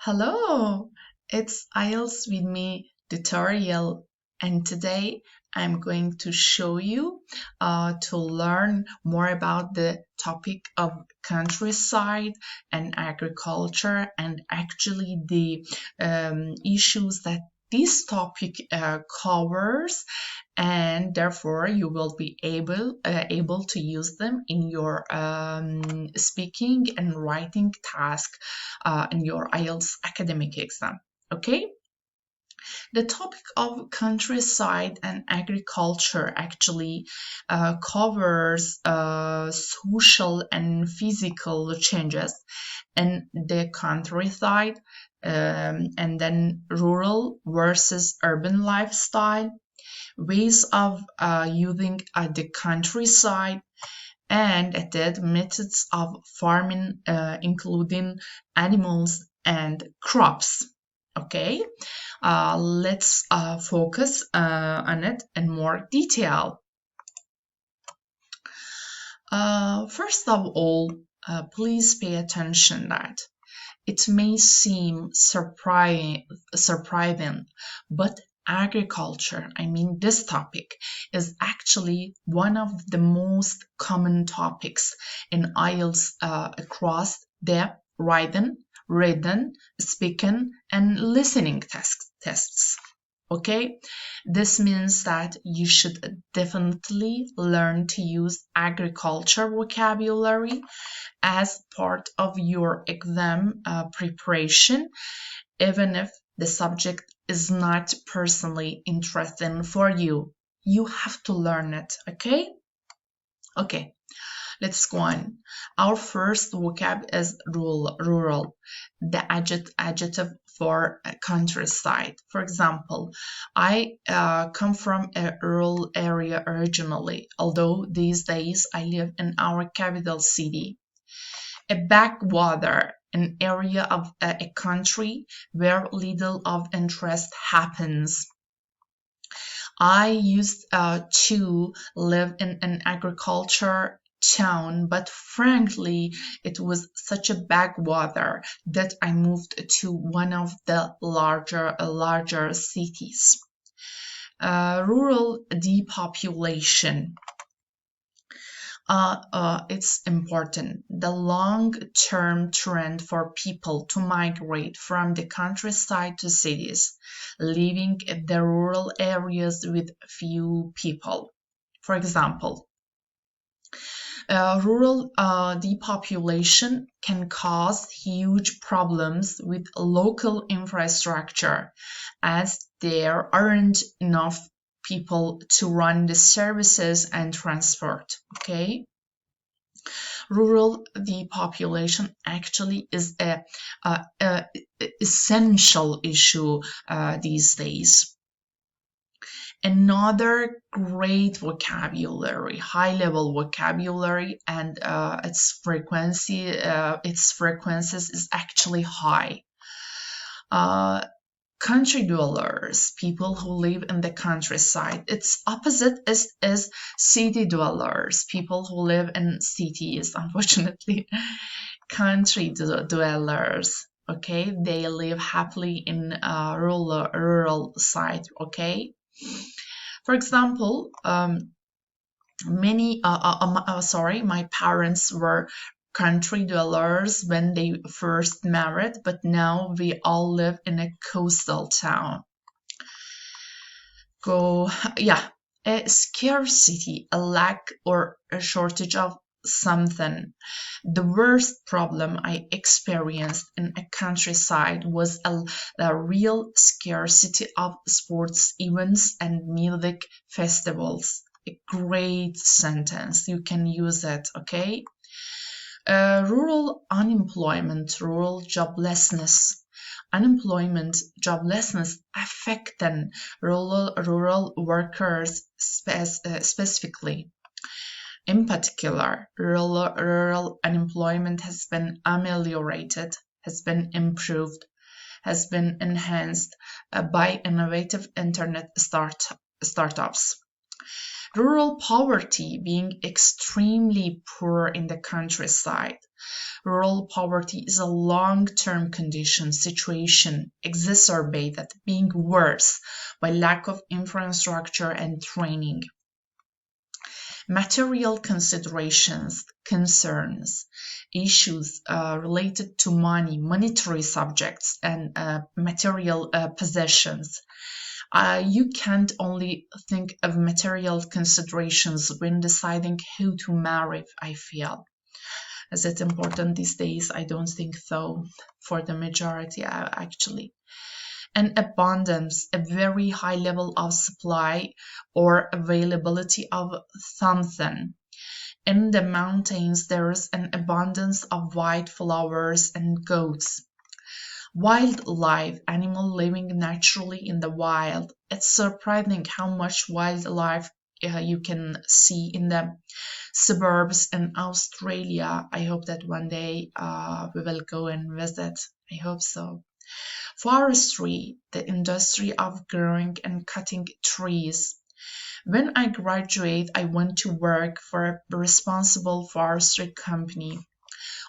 Hello, it's IELTS with me tutorial, and today I'm going to show you to learn more about the topic of countryside and agriculture, and actually the issues that this topic covers, and therefore you will be able to use them in your speaking and writing task in your IELTS academic exam. Okay, the topic of countryside and agriculture actually covers social and physical changes in the countryside, and then rural versus urban lifestyle, ways of using the countryside, and the methods of farming, including animals and crops. Okay, let's focus on it in more detail. First of all, please pay attention that it may seem surprising, but agriculture, this topic, is actually one of the most common topics in IELTS across the written, speaking, and listening tests. Okay, this means that you should definitely learn to use agriculture vocabulary as part of your exam preparation, even if the subject is not personally interesting for you. You have to learn it, okay? Okay, let's go on. Our first vocab is rural, the adjective for countryside. For example, I come from a rural area originally, although these days I live in our capital city. A backwater, an area of a country where little of interest happens. I used to live in an agriculture town, but frankly, it was such a backwater that I moved to one of the larger cities. Rural depopulation. It's important. The long-term trend for people to migrate from the countryside to cities, leaving the rural areas with few people. For example, rural depopulation can cause huge problems with local infrastructure, as there aren't enough people to run the services and transport. Okay, rural depopulation actually is a essential issue these days. Another great vocabulary, high-level vocabulary, and its frequencies is actually high. Country dwellers, people who live in the countryside. Its opposite is city dwellers, people who live in cities, unfortunately. Country dwellers, okay, they live happily in rural side, okay. For example, my parents were country dwellers when they first married, but now we all live in a coastal town. A scarcity, a lack or a shortage of something. The worst problem I experienced in a countryside was a real scarcity of sports events and music festivals. A great sentence, you can use it, okay? Rural unemployment, rural joblessness. Joblessness affecting rural workers specifically. In particular, rural unemployment has been ameliorated, has been improved, has been enhanced by innovative internet startups. Rural poverty, being extremely poor in the countryside. Rural poverty is a long-term condition situation exacerbated, being worse by lack of infrastructure and training. Material considerations, concerns, issues related to money, monetary subjects, and material possessions. You can't only think of material considerations when deciding who to marry, I feel. Is it important these days? I don't think so for the majority, actually. An abundance, a very high level of supply or availability of something. In the mountains, there is an abundance of white flowers and goats. Wildlife, animal living naturally in the wild. It's surprising how much wildlife you can see in the suburbs in Australia. I hope that one day we will go and visit. I hope so. Forestry, the industry of growing and cutting trees. When I graduate, I went to work for a responsible forestry company.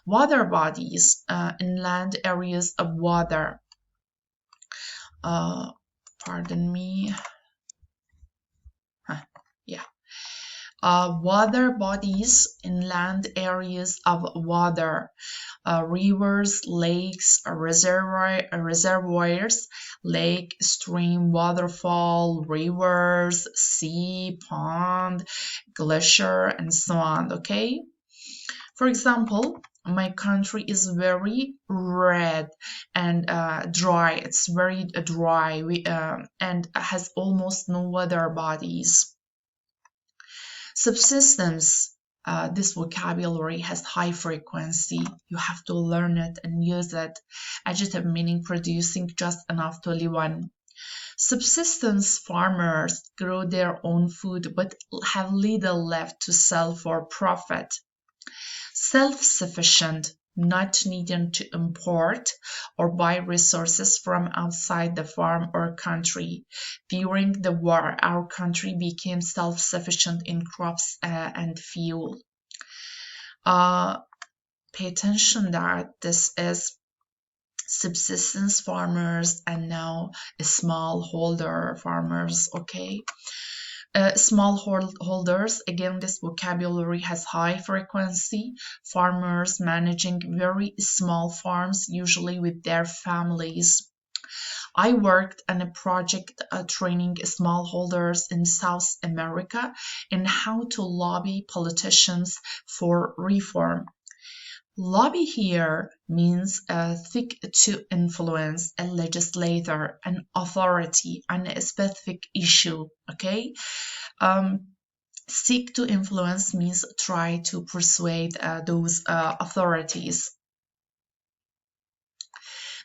Water bodies, inland areas of water. Pardon me. Yeah. Water bodies, inland areas of water. Rivers, lakes, reservoirs, lake, stream, waterfall, rivers, sea, pond, glacier, and so on, okay? For example, my country is very red and dry. It's very dry and has almost no water bodies. Subsistence. This vocabulary has high frequency. You have to learn it and use it. Adjective meaning producing just enough to live on. Subsistence farmers grow their own food but have little left to sell for profit. Self-sufficient, not needing to import or buy resources from outside the farm or country. During the war, our country became self-sufficient in crops and fuel. Pay attention that this is subsistence farmers and now smallholder farmers, okay? Smallholders, again, this vocabulary has high frequency. Farmers managing very small farms, usually with their families. I worked on a project training smallholders in South America in how to lobby politicians for reform. Lobby here means seek to influence a legislator, an authority on a specific issue, okay? Seek to influence means try to persuade those authorities.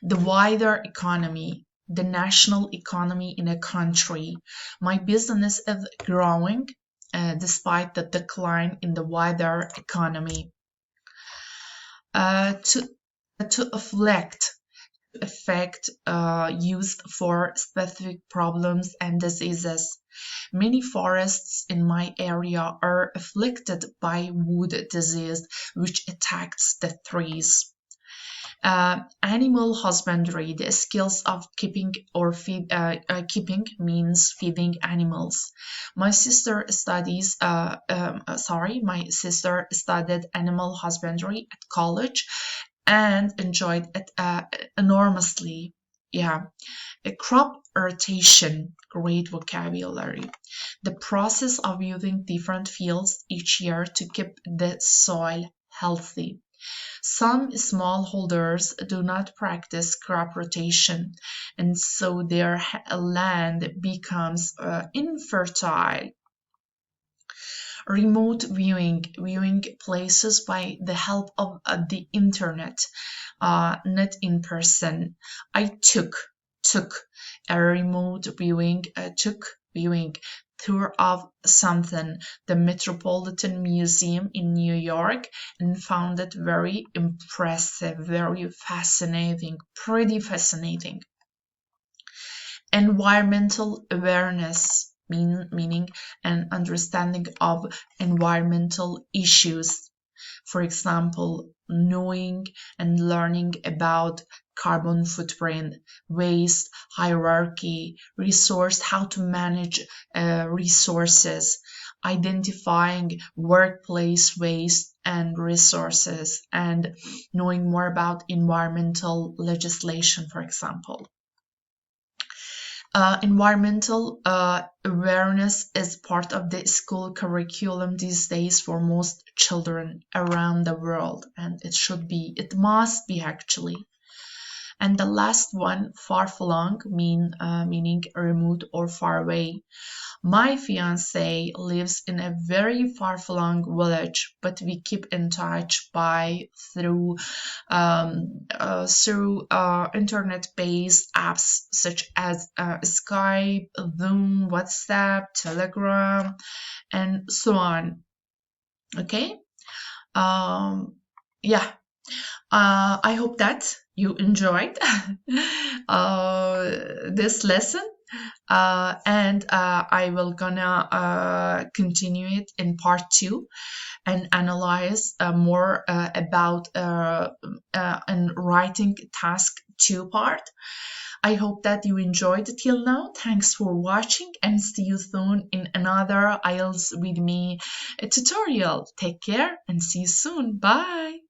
The wider economy, the national economy in a country. My business is growing despite the decline in the wider economy. To affect used for specific problems and diseases. Many forests in my area are afflicted by wood disease, which attacks the trees. Animal husbandry, the skills of keeping or keeping means feeding animals. My sister studied animal husbandry at college and enjoyed it enormously. Yeah. A crop rotation, great vocabulary. The process of using different fields each year to keep the soil healthy. Some smallholders do not practice crop rotation, and so their land becomes infertile. Remote viewing places by the help of the internet, not in person. I took a remote viewing tour of something, the Metropolitan Museum in New York, and found it very impressive, very fascinating, pretty fascinating. Environmental awareness. meaning an understanding of environmental issues. For example, knowing and learning about carbon footprint, waste, hierarchy, resource, how to manage resources, identifying workplace waste and resources, and knowing more about environmental legislation, for example. Environmental awareness is part of the school curriculum these days for most children around the world, and it must be actually. And the last one, far flung, meaning remote or far away. My fiance lives in a very far-flung village, but we keep in touch through internet-based apps such as Skype, Zoom, WhatsApp, Telegram, and so on. Okay. Yeah. I hope that you enjoyed this lesson. And I will gonna continue it in part 2 and analyze more about and writing task 2 part. I hope that you enjoyed it till now. Thanks for watching and see you soon in another IELTS with me tutorial. Take care and see you soon. Bye.